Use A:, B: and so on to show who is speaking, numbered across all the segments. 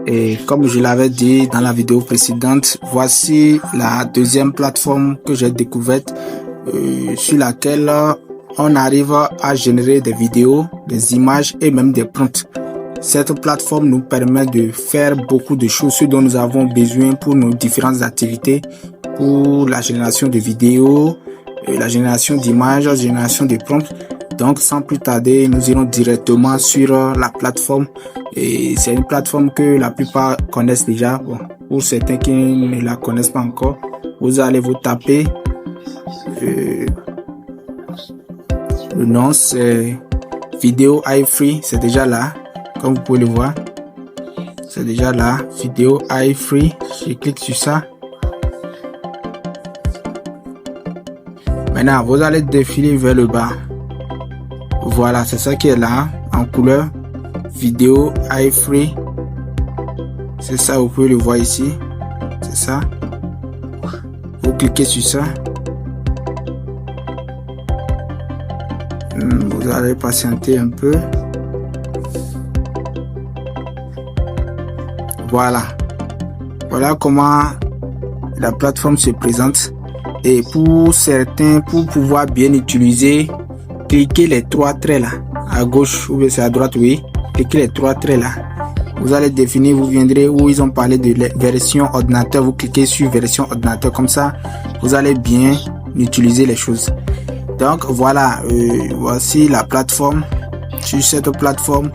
A: Et comme je l'avais dit dans la vidéo précédente, voici la deuxième plateforme que j'ai découverte sur laquelle on arrive à générer des vidéos, des images et même des prompts. Cette plateforme nous permet de faire beaucoup de choses, ce dont nous avons besoin pour nos différentes activités, pour la génération de vidéos, la génération d'images, la génération de prompts. Donc sans plus tarder, nous irons directement sur la plateforme. Et c'est une plateforme que la plupart connaissent déjà. Bon, pour certains qui ne la connaissent pas encore, vous allez vous taper. Le nom c'est Video iFree, c'est déjà là. Comme vous pouvez le voir, c'est déjà là, Video iFree. Je clique sur ça. Maintenant, vous allez défiler vers le bas. Voilà, c'est ça qui est là, en couleur. Video iFree. C'est ça, vous pouvez le voir ici. C'est ça. Vous cliquez sur ça. Vous allez patienter un peu. Voilà comment la plateforme se présente. Et pour certains, pour pouvoir bien utiliser, cliquez les trois traits là, à gauche ou bien c'est à droite, oui. Cliquez les trois traits là. Vous allez définir, vous viendrez où ils ont parlé de la version ordinateur. Vous cliquez sur version ordinateur, comme ça, vous allez bien utiliser les choses. Donc voilà, voici la plateforme. Sur cette plateforme,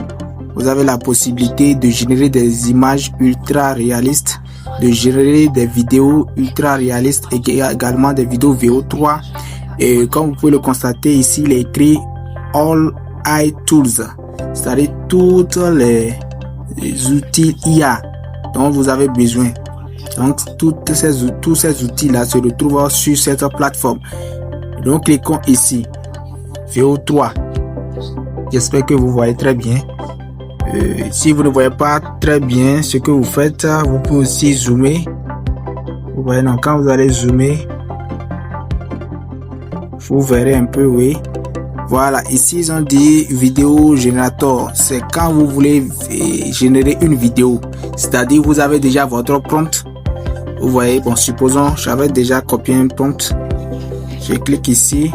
A: vous avez la possibilité de générer des images ultra réalistes, de générer des vidéos ultra réalistes et également des vidéos VO3. Et comme vous pouvez le constater ici, il est écrit All AI Tools, c'est-à-dire toutes les outils IA dont vous avez besoin. Donc tous ces outils là se retrouvent sur cette plateforme. Donc cliquons ici, VO3. J'espère que vous voyez très bien. Si vous ne voyez pas très bien ce que vous faites, vous pouvez aussi zoomer. Vous voyez, donc quand vous allez zoomer, vous verrez un peu, oui. Voilà, ici ils ont dit vidéo générateur. C'est quand vous voulez générer une vidéo, c'est-à-dire vous avez déjà votre prompt. Vous voyez, bon, supposons j'avais déjà copié un prompt. Je clique ici,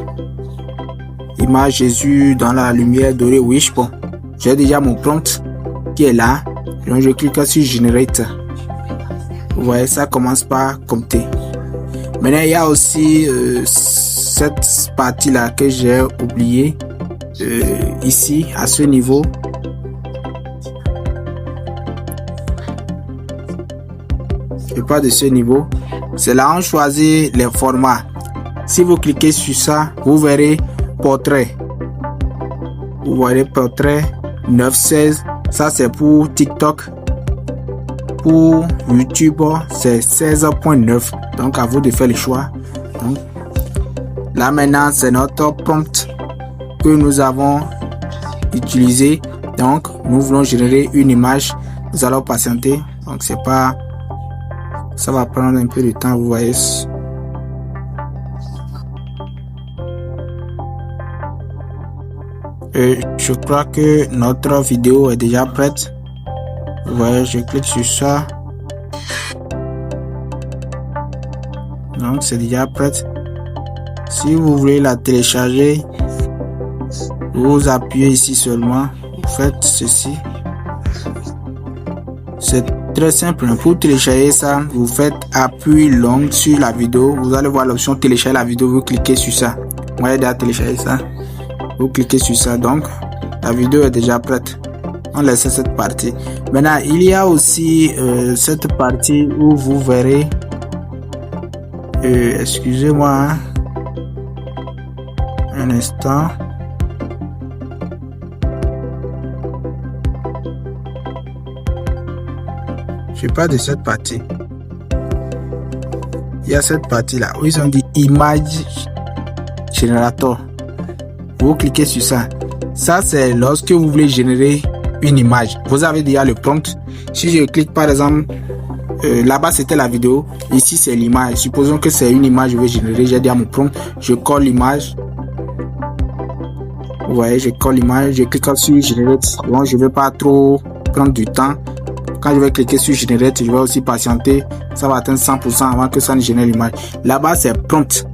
A: image Jésus dans la lumière dorée. Oui, bon, j'ai déjà mon prompt qui est là. Donc je clique sur Generate. Vous voyez, ça commence par compter. Maintenant, il y a aussi cette partie là que j'ai oublié. Ici, à ce niveau. Je parle de ce niveau. C'est là on choisit les formats. Si vous cliquez sur ça, vous verrez portrait. Vous voyez portrait 916. Ça c'est pour TikTok. Pour YouTube, c'est 16.9. Donc à vous de faire le choix. Donc, là maintenant, c'est notre prompt que nous avons utilisé. Donc nous voulons générer une image. Nous allons patienter. Donc c'est pas, ça va prendre un peu de temps. Vous voyez. Et je crois que notre vidéo est déjà prête. Vous voyez, je clique sur ça. Donc c'est déjà prête. Si vous voulez la télécharger, vous appuyez ici seulement. Vous faites ceci. C'est très simple. Pour télécharger ça, vous faites appui long sur la vidéo. Vous allez voir l'option télécharger la vidéo. Vous cliquez sur ça. Vous voyez déjà télécharger ça. Vous cliquez sur ça. Donc la vidéo est déjà prête. On laisse cette partie. Maintenant, il y a aussi cette partie où vous verrez. Excusez-moi. Hein. Un instant. Je parle de cette partie. Il y a cette partie là où ils ont dit image générateur. Vous cliquez sur ça. Ça c'est lorsque vous voulez générer une image. Vous avez déjà le prompt. Si je clique par exemple là-bas c'était la vidéo, ici c'est l'image. Supposons que c'est une image que je vais générer. J'ai déjà mon prompt. Je colle l'image. Vous voyez, je colle l'image. Je clique sur générer. Bon, je ne vais pas trop prendre du temps. quand je vais cliquer sur Generate, je vais aussi patienter. Ça va atteindre 100% avant que ça ne génère l'image. Là-bas, c'est prompt.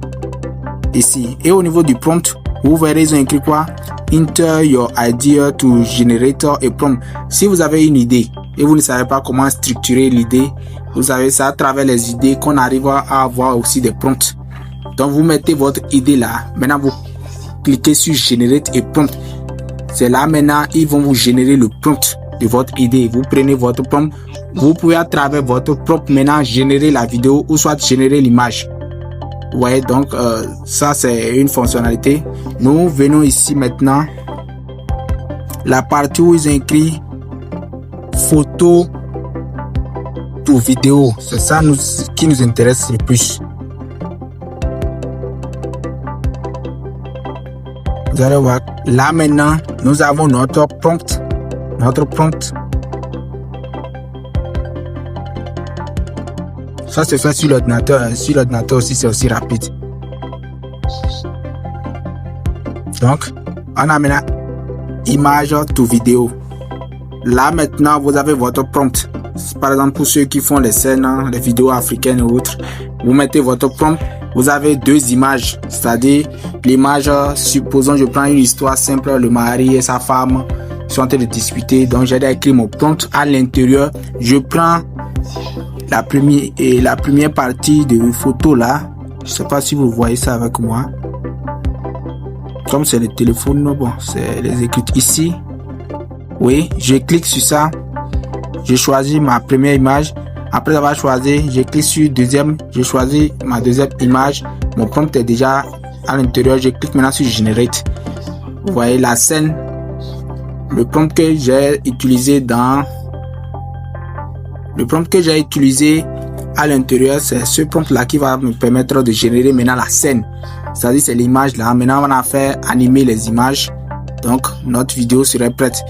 A: Ici. Et au niveau du prompt, vous verrez, ils ont écrit quoi? Enter your idea to generator a prompt. Si vous avez une idée et vous ne savez pas comment structurer l'idée, vous savez, c'est à travers les idées qu'on arrive à avoir aussi des prompts. Donc, vous mettez votre idée là. Maintenant, vous cliquez sur Generate a prompt. C'est là maintenant, ils vont vous générer le prompt de votre idée. Vous prenez votre prompt. Vous pouvez à travers votre prompt maintenant générer la vidéo ou soit générer l'image. Ouais, donc ça c'est une fonctionnalité. Nous venons ici maintenant. La partie où ils ont écrit photo to vidéo. C'est ça qui nous intéresse le plus. Vous allez voir. Là maintenant, nous avons notre prompt. Ça se fait sur l'ordinateur. Sur l'ordinateur aussi, c'est aussi rapide. Donc, on a maintenant image to vidéo. Là maintenant, vous avez votre prompt. Par exemple, pour ceux qui font les scènes, les vidéos africaines ou autres, vous mettez votre prompt. Vous avez deux images, c'est-à-dire l'image, supposons je prends une histoire simple, le mari et sa femme sont en train de discuter. Donc j'ai écrit mon prompt à l'intérieur. Je prends la première partie de photo là. Je sais pas si vous voyez ça avec moi. Comme c'est le téléphone, bon, c'est les écrits ici. Oui, je clique sur ça. Je choisis ma première image. Après avoir choisi, je clique sur deuxième. Je choisis ma deuxième image. Mon prompt est déjà à l'intérieur. Je clique maintenant sur Generate. Vous voyez la scène. Le prompt que j'ai utilisé à l'intérieur, c'est ce prompt là qui va me permettre de générer maintenant la scène. C'est-à-dire c'est l'image là. Maintenant on a fait animer les images. Donc notre vidéo serait prête.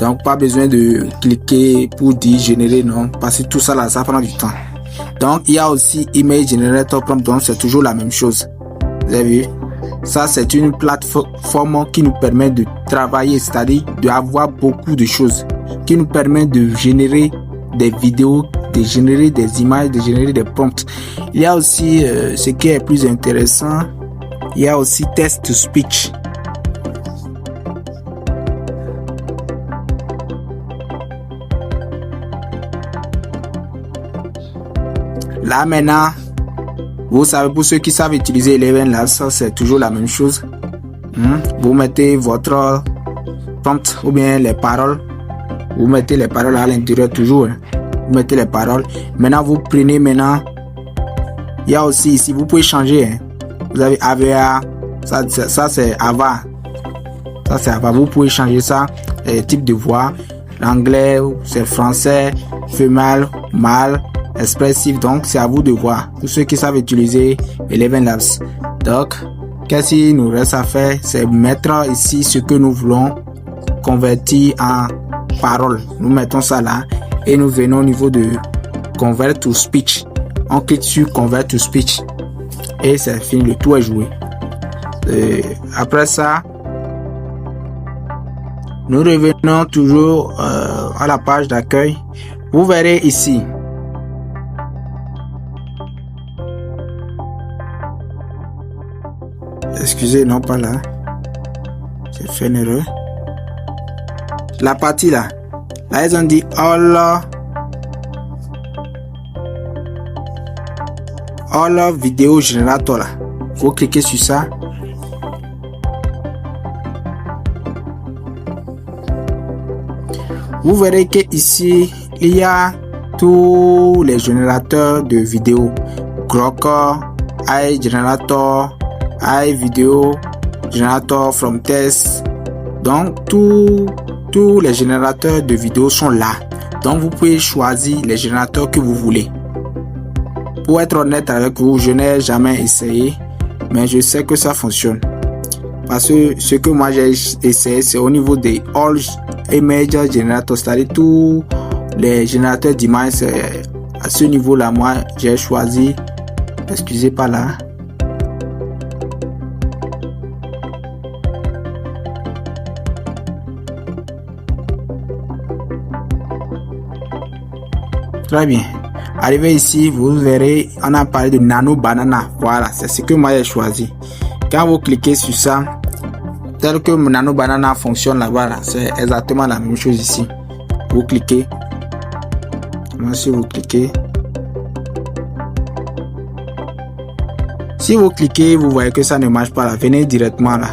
A: Donc pas besoin de cliquer pour dire générer, non, parce que tout ça là, ça prend du temps. Donc il y a aussi Image Generator Prompt, donc c'est toujours la même chose. Vous avez vu? Ça c'est une plateforme qui nous permet de travailler, c'est-à-dire d'avoir beaucoup de choses, qui nous permet de générer des vidéos, de générer des images, de générer des prompts. Il y a aussi ce qui est plus intéressant, il y a aussi Text to Speech. Là maintenant, vous savez, pour ceux qui savent utiliser Eleven Labs, ça c'est toujours la même chose. Vous mettez votre prompt ou bien les paroles. Vous mettez les paroles à l'intérieur toujours. Vous mettez les paroles. Maintenant vous prenez maintenant. Il y a aussi ici, vous pouvez changer. Vous avez AVA. Ça c'est AVA. Ça c'est AVA. Vous pouvez changer ça. Type de voix. L'anglais, c'est français, femelle, mâle. Expressif, donc c'est à vous de voir. Pour ceux qui savent utiliser Eleven Labs. Donc, qu'est-ce qu'il nous reste à faire? C'est mettre ici ce que nous voulons convertir en parole. Nous mettons ça là et nous venons au niveau de Convert to Speech. On clique sur Convert to Speech et c'est fini, le tout est joué. Après ça, nous revenons toujours à la page d'accueil. Vous verrez ici. Excusez, non pas là. J'ai fait une erreur. La partie là. Là, ils ont dit all vidéo générateur là. Faut cliquer sur ça. Vous verrez que ici, il y a tous les générateurs de vidéos. Grok, iGenerator, iVideo, Generator from Test. Donc tous les générateurs de vidéos sont là. Donc vous pouvez choisir les générateurs que vous voulez. Pour être honnête avec vous, je n'ai jamais essayé, mais je sais que ça fonctionne. Parce que ce que moi j'ai essayé, c'est au niveau des All Image Generators, c'est-à-dire tous les générateurs d'images. À ce niveau-là, moi j'ai choisi, excusez pas là. Très bien. Arrivé ici, vous verrez, on a parlé de Nano Banana. Voilà, c'est ce que moi j'ai choisi. Quand vous cliquez sur ça, tel que Nano Banana fonctionne là-bas, là, c'est exactement la même chose ici. Vous cliquez. Si vous cliquez. Si vous cliquez, vous voyez que ça ne marche pas là. Venez directement là.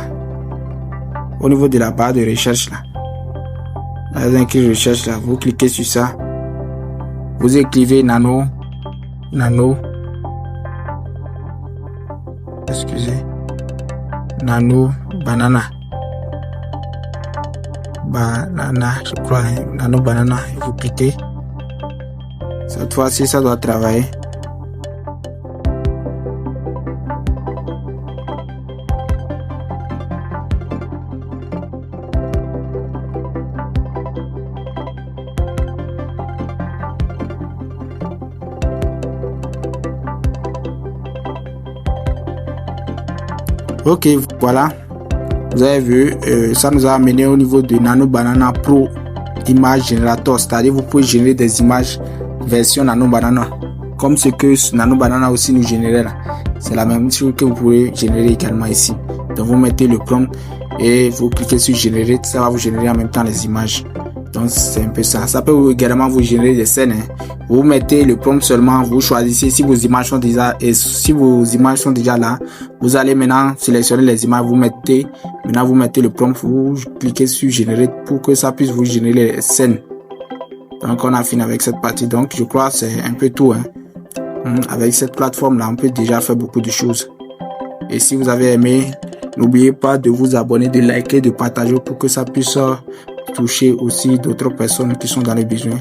A: Au niveau de la barre de recherche là. Là, vous écrivez recherche là. Vous cliquez sur ça. Vous écrivez Nano. Excusez. Nano Banana. Je crois. Nano Banana. Vous cliquez. Cette fois-ci, ça doit travailler. Ok, voilà. Vous avez vu, ça nous a amené au niveau de Nano Banana Pro Image Generator. C'est-à-dire, vous pouvez générer des images version Nano Banana. Comme ce que Nano Banana aussi nous générait là. C'est la même chose que vous pouvez générer également ici. Donc, vous mettez le prompt et vous cliquez sur générer. Ça va vous générer en même temps les images. Donc, c'est un peu ça. Ça peut également vous générer des scènes. Vous mettez le prompt seulement, vous choisissez si vos images sont déjà là. Vous allez maintenant sélectionner les images, vous mettez le prompt, vous cliquez sur générer pour que ça puisse vous générer les scènes. Donc, on a fini avec cette partie. Donc, je crois que c'est un peu tout. Avec cette plateforme là, on peut déjà faire beaucoup de choses. Et si vous avez aimé, n'oubliez pas de vous abonner, de liker, de partager pour que ça puisse toucher aussi d'autres personnes qui sont dans les besoins.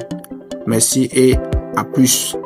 A: Merci et à plus.